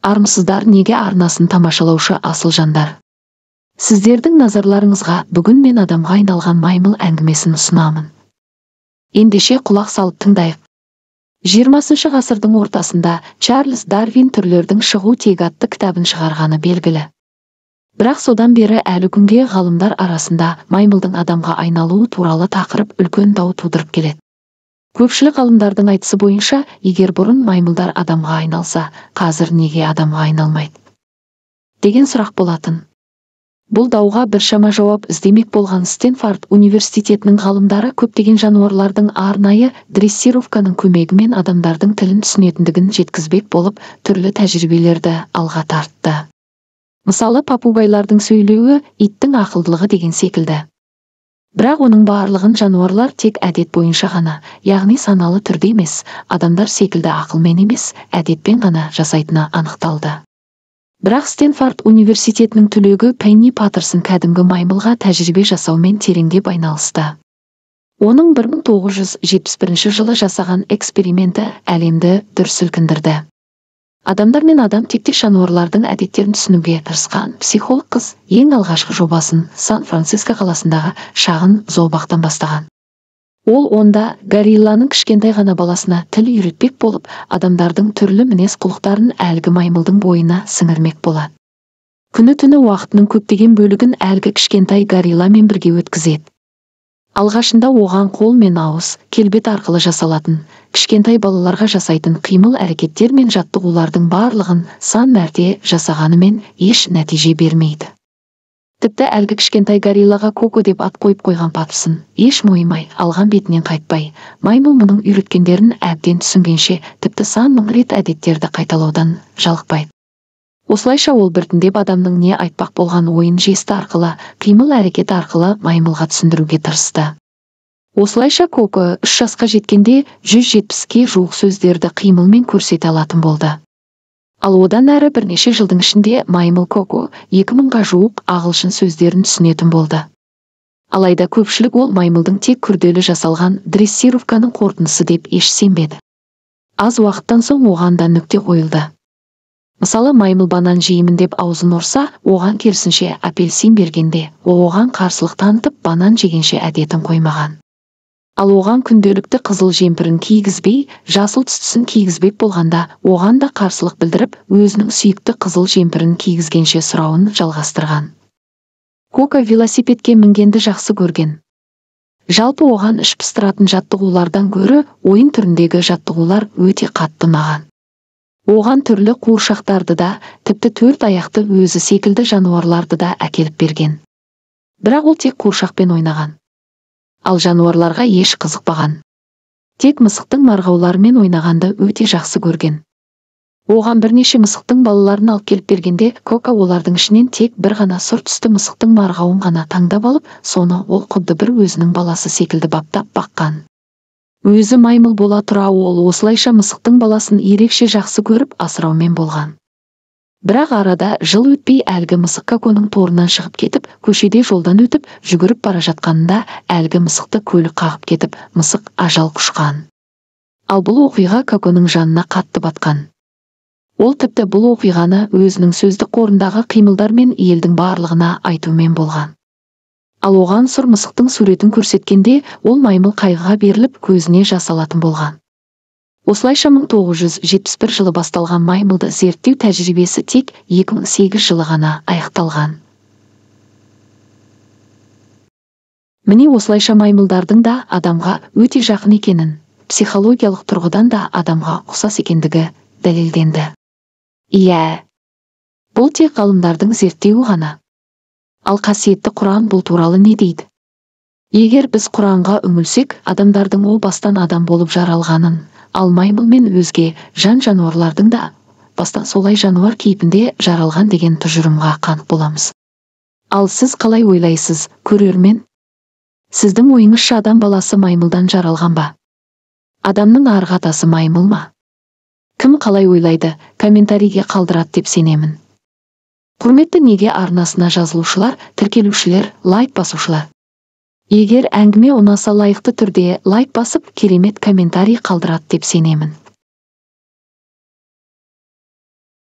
Армысыздар неге арнасын тамашалаушы асыл жандар. Сіздердің назарларыңызға бүгін мен адамға айналған маймыл әңгімесін ұсынамын. Ендеше құлақ салып тыңдайық. 20 ғасырдың ортасында Чарльз Дарвин түрлердің шығу тегі атты кітабын шығарғаны белгілі. Бірақ содан бері әлі күнге ғалымдар арасында маймылдың адамға айналуы туралы тақырып үлкен дау тудырып келеді. Көпшілік ғалымдардың айтысы бойынша, егер бұрын маймылдар адамға айналса, қазір неге адамға айналмайды деген сұрақ болатын. Бұл дауға біршама жауап іздемек болған Стэнфорд университетінің ғалымдары көптеген жануарлардың арнайы дрессировканың көмегімен адамдардың тілін түсінетіндігін жеткізбек болып, түрлі тәжірибелерді алға тартты. Мысалы, папугайлардың сөйлеуі иттің ақылдылығы деген секілді. Бірақ оның барлығын жануарлар тек әдет бойынша ғана, яғни саналы түрде емес, адамдар секілді ақылмен емес, әдетпен ғана жасайтыны анықталды. Бірақ Стэнфорд университетінің түлегі Пенни Паттерсон кәдімгі маймылға тәжірибе жасаумен тереңдеп айналысты. Оның 1971 жылы жасаған эксперименті әлемді дүр сілкіндірді. Адамдар мен адам тектес жануарлардың әдеттерін түсінуге тырысқан психолог қыз ең алғашқы жобасын Сан-Франциско қаласындағы шағын зообақтан бастаған. Ол онда горилланың кішкентай ғана баласына тіл үйретпек болып, адамдардың түрлі мінез құлықтарын әлгі маймылдың бойына сіңірмек болады. Күні-түні уақытының көптеген бөлігін әлгі кішкентай горилламен бірге өткізеді. Алғашында оған қол мен ауыз, келбет арқылы жасалатын, кішкентай балаларға жасайтын қимыл әрекеттер мен жаттығулардың барлығын сан мәрте жасағанымен еш нәтиже бермейді. Тіпті әлгі кішкентай гориллаға Коко деп ат қойып қойған Паттерсон еш мойымай, алған бетінен қайтпай, маймыл мұның үйреткендерін әбден түсінгенше, тіпті сан мың рет әдеттерді қайталаудан жалықпайды. Осылайша ол біртіндеп адамның не айтпақ болған ойын жесті арқылы, қимыл әрекет арқылы маймылға түсіндіруге тырысты. Осылайша Коко 3 жасқа жеткенде 170-ке жуық сөздерді қимылмен көрсете алатын болды. Ал одан әрі бірнеше жылдың ішінде маймыл Коко 2000-ға жуық ағылшын сөздерін түсінетін болды. Алайда көпшілік ол маймылдың тек күрделі жасалған дрессировканың қорытындысы деп еш сенбеді. Аз уақыттан соң оған да нүкте қойылды. Мысалы, маймыл банан жеймін деп аузын ұрса, оған керісінше апельсин бергенде, оған қарсылық танытып банан жегенше әдетін қоймаған. Ал оған күнделікті қызыл жемпірін кигізбей, жасыл түстісін кигізбек болғанда, оған да қарсылық білдіріп, өзінің сүйікті қызыл жемпірін кигізгенше сұрауын жалғастырған. Коко велосипедке мінгенді жақсы көрген. Жалпы оған іш пыстыратын жаттығулардан гөрі ойын түріндегі жаттығулар өте қатты ұнаған. Оған түрлі қуыршақтарды да, тіпті 4 аяқты өзі секілді жануарларды да әкеліп берген. Бірақ ол тек қуыршақпен ойнаған. Ал жануарларға еш қызықпаған. Тек мысықтың марғауларымен ойнағанды өте жақсы көрген. Оған бірнеше мысықтың балаларын алып келіп бергенде, Коко олардың ішінен тек бір ғана сұр түсті мысықтың марғауын ғана таңдап алып, соны ол құдды бір өзінің баласы секілді баптап баққан. Өзі маймыл бола тұра ол осылайша мысықтың баласын ерекше жақсы көріп асыраумен болған. Бірақ арада жыл өтпей әлгі мысық Коконың торынан шығып кетіп, көшеде жолдан өтіп, жүгіріп бара жатқанында әлгі мысықты көлік қағып кетіп, мысық ажал құшқан. Ал бұл оқиға Коконың жанына қатты батқан. Ол тіпті бұл оқиғаны өзінің сөздік қорындағы қимылдар мен елдің барлығына айтумен болған. Ал оған сұр мысықтың суретін көрсеткенде, ол маймыл қайғыға беріліп көзіне жас алатын болған. Осылайша 1971 жылы басталған маймылды зерттеу тәжірибесі тек 2008 жылы ғана аяқталған. Міне осылайша маймылдардың да адамға өте жақын екенін, психологиялық тұрғыдан да адамға ұқсас екендігі дәлелденді. Иә, бұл тек ғалымдардың зерттеуі ғана. Ал қасиетті Құран бұл туралы не дейді? Егер біз Құранға үңілсек, адамдардың о бастан адам болып жаралғанын, ал маймыл мен өзге жан-жануарлардың да бастан солай жануар кейпінде жаралған деген тұжырымға қанық боламыз. Ал сіз қалай ойлайсыз, көрермен? Сіздің ойыңызша адам баласы маймылдан жаралған ба? Адамның арғы атасы маймыл ма? Кім қалай ойлайды, комментарийге қалдырады деп сенемін. Құрметті неге арнасына жазылушылар, тіркелушілер, лайк басушылар. Егер әңгіме ұнаса лайықты түрде лайк басып, керемет комментарий қалдырады деп сенемін.